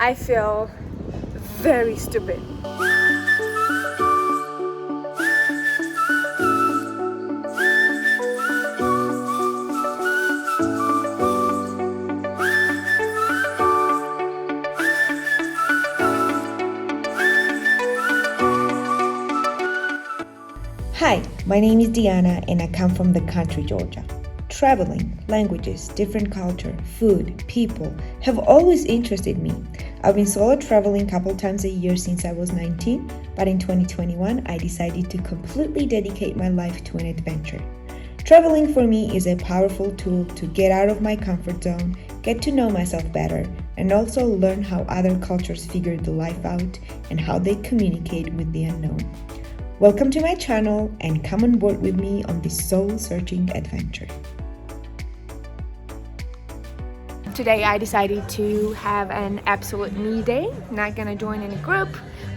I feel very stupid. Hi, my name is Diana and I come from the country Georgia. Traveling, languages, different culture, food, people have always interested me. I've been solo traveling a couple times a year since I was 19, but in 2021 I decided to completely dedicate my life to an adventure. Traveling for me is a powerful tool to get out of my comfort zone, get to know myself better, and also learn how other cultures figure the life out and how they communicate with the unknown. Welcome to my channel and come on board with me on this soul-searching adventure. Today I decided to have an absolute me day. Not gonna join any group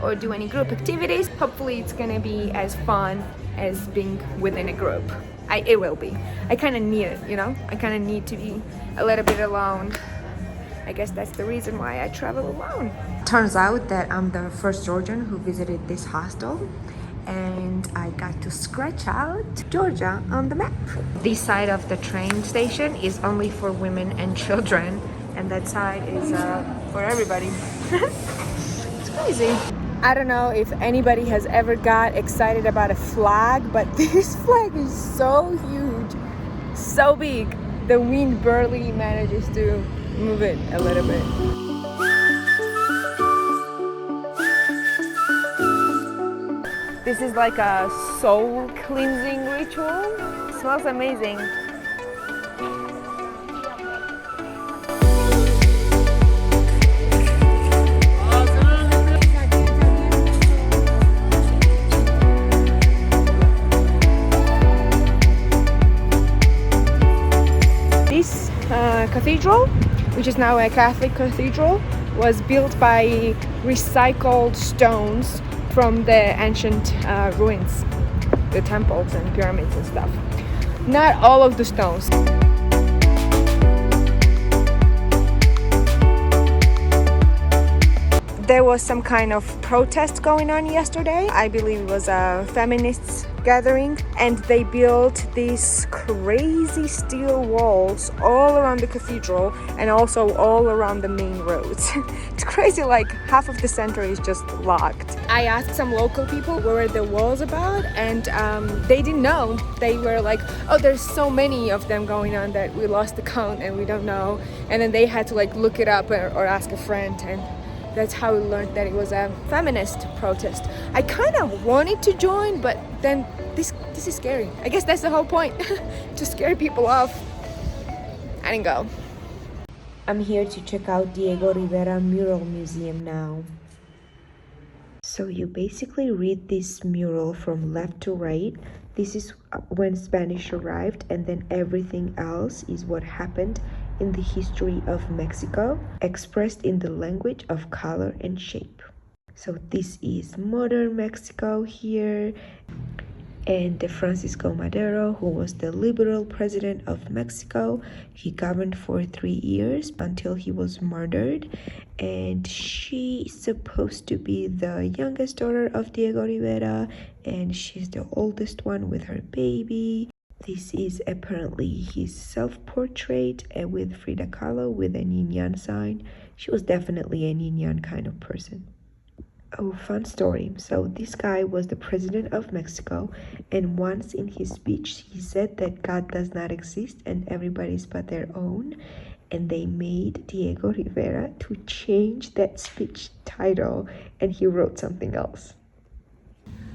or do any group activities. Hopefully it's gonna be as fun as being within a group. It will be. I kind of need it, you know? I kind of need to be a little bit alone. I guess that's the reason why I travel alone. Turns out that I'm the first Georgian who visited this hostel, and I got to scratch out Georgia on the map. This side of the train station is only for women and children, and that side is for everybody. It's crazy. I don't know if anybody has ever got excited about a flag, but this flag is so huge, so big, the wind barely manages to move it a little bit. This is like a soul cleansing ritual. It smells amazing. This cathedral, which is now a Catholic cathedral, was built by recycled stones from the ancient ruins, the temples and pyramids and stuff. Not all of the stones. There was some kind of protest going on yesterday. I believe it was a feminists gathering, and they built these crazy steel walls all around the cathedral and also all around the main roads. It's crazy, like half of the center is just locked. I asked some local people what were the walls about, and they didn't know. They were like, oh, there's so many of them going on that we lost the count and we don't know. And then they had to like look it up or ask a friend, and that's how we learned that it was a feminist protest. I kind of wanted to join, but then this is scary. I guess that's the whole point, to scare people off. I didn't go. I'm here to check out Diego Rivera Mural Museum now. So you basically read this mural from left to right. This is when Spanish arrived, and then everything else is what happened in the history of Mexico, expressed in the language of color and shape. So this is modern Mexico here, and Francisco Madero, who was the liberal president of Mexico. He governed for 3 years until he was murdered, and she's supposed to be the youngest daughter of Diego Rivera, and she's the oldest one with her baby. This is apparently his self-portrait with Frida Kahlo with a yin-yang sign. She was definitely a yin-yang kind of person. Oh, fun story. So this guy was the president of Mexico, and once in his speech he said that God does not exist and everybody's but their own, and they made Diego Rivera to change that speech title, and he wrote something else.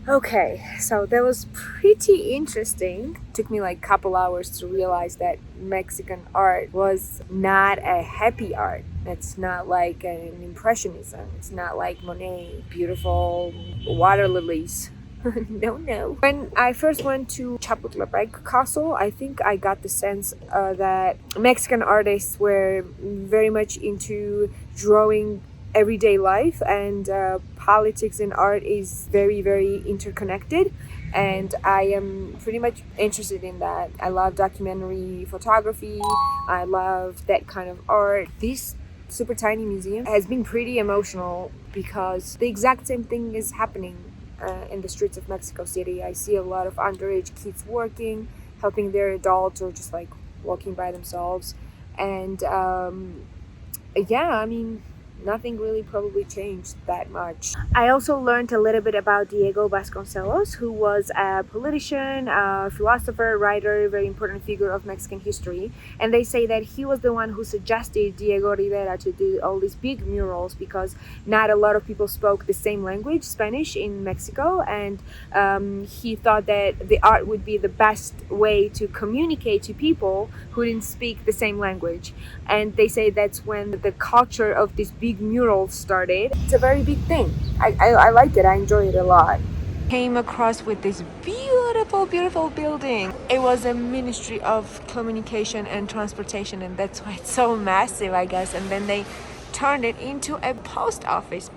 Okay, so that was pretty interesting. Took me like a couple hours to realize that Mexican art was not a happy art. It's not like an impressionism. It's not like Monet, beautiful water lilies. No. When I first went to Chapultepec Castle, I think I got the sense that Mexican artists were very much into drawing everyday life, and politics and art is very, very interconnected, and I am pretty much interested in that. I love documentary photography. I love that kind of art. This super tiny museum has been pretty emotional because the exact same thing is happening in the streets of Mexico City. I see a lot of underage kids working, helping their adults, or just like walking by themselves. And yeah, I mean, nothing really probably changed that much. I also learned a little bit about Diego Vasconcelos, who was a politician, a philosopher, writer, very important figure of Mexican history. And they say that he was the one who suggested Diego Rivera to do all these big murals because not a lot of people spoke the same language, Spanish, in Mexico. And he thought that the art would be the best way to communicate to people who didn't speak the same language. And they say that's when the culture of these big murals started. It's a very big thing. I like it. I enjoy it a lot. Came across with this beautiful building. It was a Ministry of Communication and Transportation, and that's why it's so massive, I guess. And then they turned it into a post office,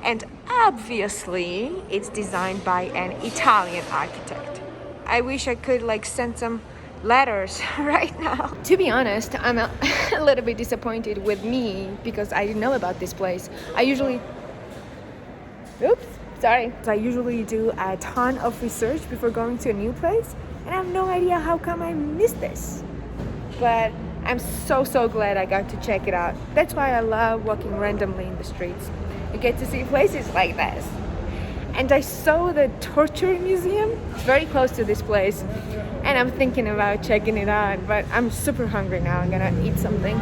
and obviously it's designed by an Italian architect. I wish I could like send some letters right now. To be honest, I'm a little bit disappointed with me because I didn't know about this place. I usually do a ton of research before going to a new place, and I have no idea how come I missed this. But I'm so glad I got to check it out. That's why I love walking randomly in the streets. You get to see places like this. And I saw the torture museum very close to this place, and I'm thinking about checking it out, but I'm super hungry now. I'm gonna eat something.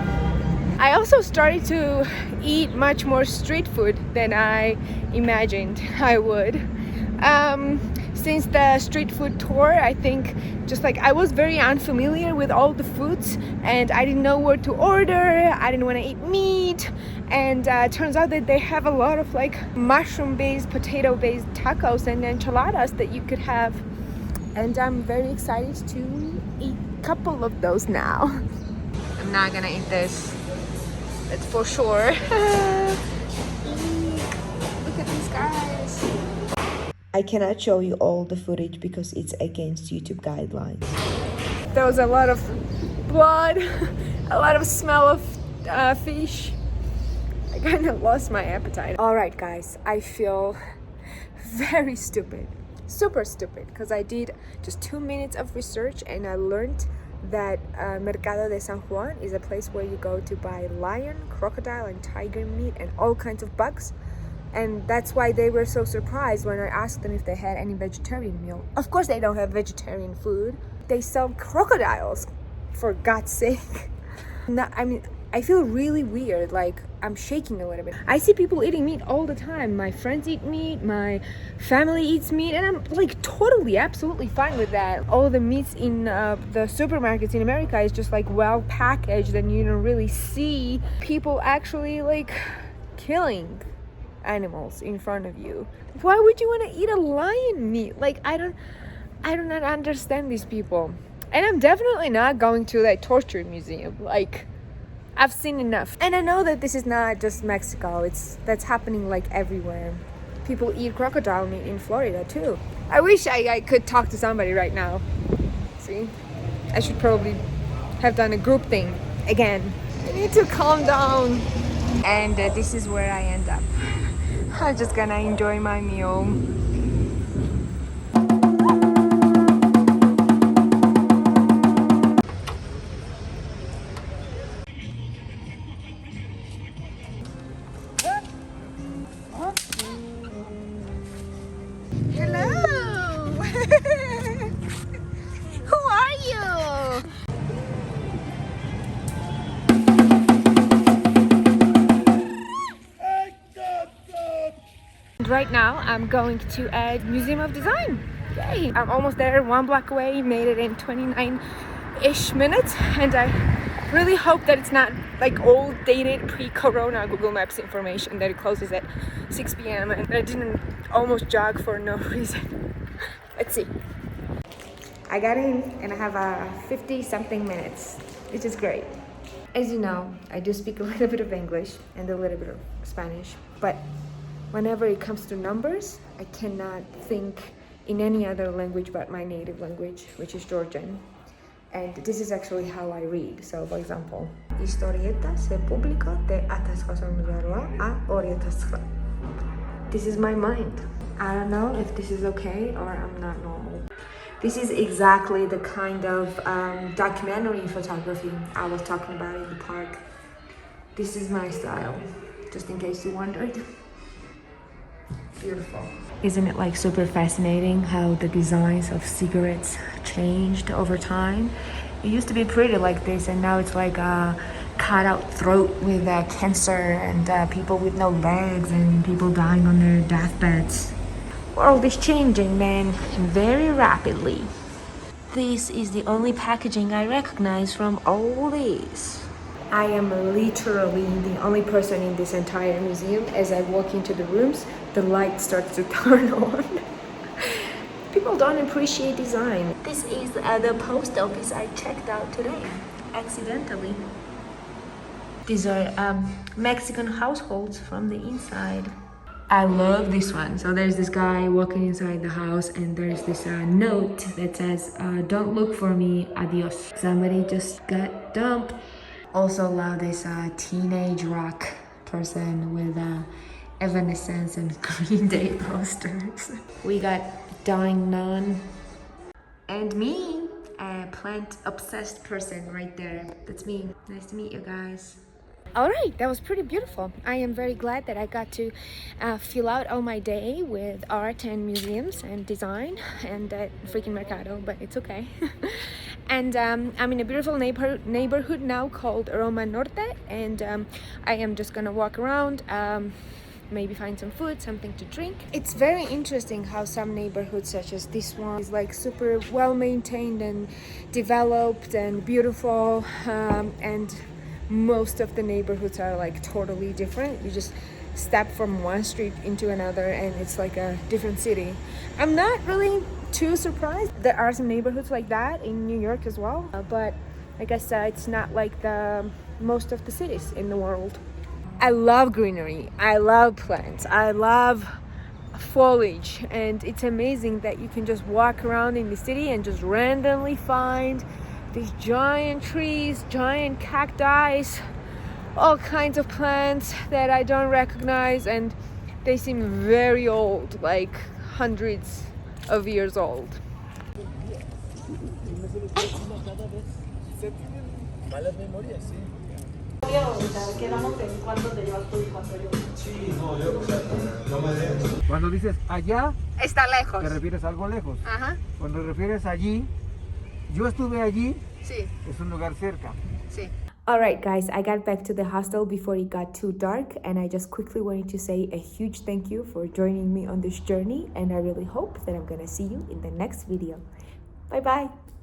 I also started to eat much more street food than I imagined I would. Since the street food tour, I think just like I was very unfamiliar with all the foods, and I didn't know where to order. I didn't want to eat meat, and turns out that they have a lot of like mushroom-based, potato-based tacos and enchiladas that you could have, and I'm very excited to eat a couple of those now. I'm not gonna eat this, that's for sure. Look at these guys. I cannot show you all the footage because it's against YouTube guidelines. There was a lot of blood, a lot of smell of fish. I kind of lost my appetite. All right, guys, I feel very stupid, super stupid, because I did just 2 minutes of research and I learned that Mercado de San Juan is a place where you go to buy lion, crocodile, and tiger meat and all kinds of bugs. And that's why they were so surprised when I asked them if they had any vegetarian meal. Of course they don't have vegetarian food. They sell crocodiles, for God's sake. No, I mean, I feel really weird, like I'm shaking a little bit. I see people eating meat all the time. My friends eat meat, my family eats meat, and I'm like totally, absolutely fine with that. All the meats in the supermarkets in America is just like well packaged, and you don't really see people actually like killing animals in front of you. Why would you want to eat a lion meat? Like I do not understand these people. And I'm definitely not going to that torture museum. Like I've seen enough. And I know that this is not just Mexico. That's happening like everywhere. People eat crocodile meat in Florida too. I wish I could talk to somebody right now. See? I should probably have done a group thing again. I need to calm down. And this is where I end up. I'm just gonna enjoy my meal. Hello! Who are you? Right now I'm going to a Museum of Design. Yay! I'm almost there, 1 block away, made it in 29-ish minutes, and I really hope that it's not like old dated pre-corona Google Maps information that it closes at 6 p.m. and I didn't almost jog for no reason. Let's see. I got in and I have 50 something minutes, which is great. As you know, I do speak a little bit of English and a little bit of Spanish, but whenever it comes to numbers, I cannot think in any other language but my native language, which is Georgian. And this is actually how I read. So, for example, historieta se publica de atascasongarua a orientasra. This is my mind. I don't know if this is okay or I'm not normal. This is exactly the kind of documentary photography I was talking about in the park. This is my style, just in case you wondered. Beautiful. Isn't it like super fascinating how the designs of cigarettes changed over time? It used to be pretty like this, and now it's like a cut out throat with cancer and people with no legs and people dying on their deathbeds. World is changing, man, very rapidly. This is the only packaging I recognize from all these. I am literally the only person in this entire museum. As I walk into the rooms, the light starts to turn on. People don't appreciate design. This is the post office I checked out today, accidentally. These are Mexican households from the inside. I love this one. So there's this guy walking inside the house and there's this note that says, don't look for me, adios. Somebody just got dumped. Also love this teenage rock person with Evanescence and Green Day posters. We got Dying Nun. And me, a plant obsessed person right there. That's me. Nice to meet you guys. All right, that was pretty beautiful. I am very glad that I got to fill out all my day with art and museums and design and freaking mercado, but it's okay. And I'm in a beautiful neighborhood now called Roma Norte, and I am just gonna walk around, maybe find some food, something to drink. It's very interesting how some neighborhoods, such as this one, is like super well maintained and developed and beautiful, and most of the neighborhoods are like totally different. You just step from one street into another and it's like a different city. I'm not really too surprised. There are some neighborhoods like that in New York as well, but I guess it's not like the most of the cities in the world. I love greenery, I love plants, I love foliage, and it's amazing that you can just walk around in the city and just randomly find these giant trees, giant cacti, all kinds of plants that I don't recognize, and they seem very old, like hundreds of years old. Cuando dices allá, Está lejos. te refieres a algo lejos. Ajá. Cuando te refieres allí, yo estuve allí, Sí. es un lugar cerca. Sí. Alright guys, I got back to the hostel before it got too dark, and I just quickly wanted to say a huge thank you for joining me on this journey, and I really hope that I'm gonna see you in the next video. Bye bye!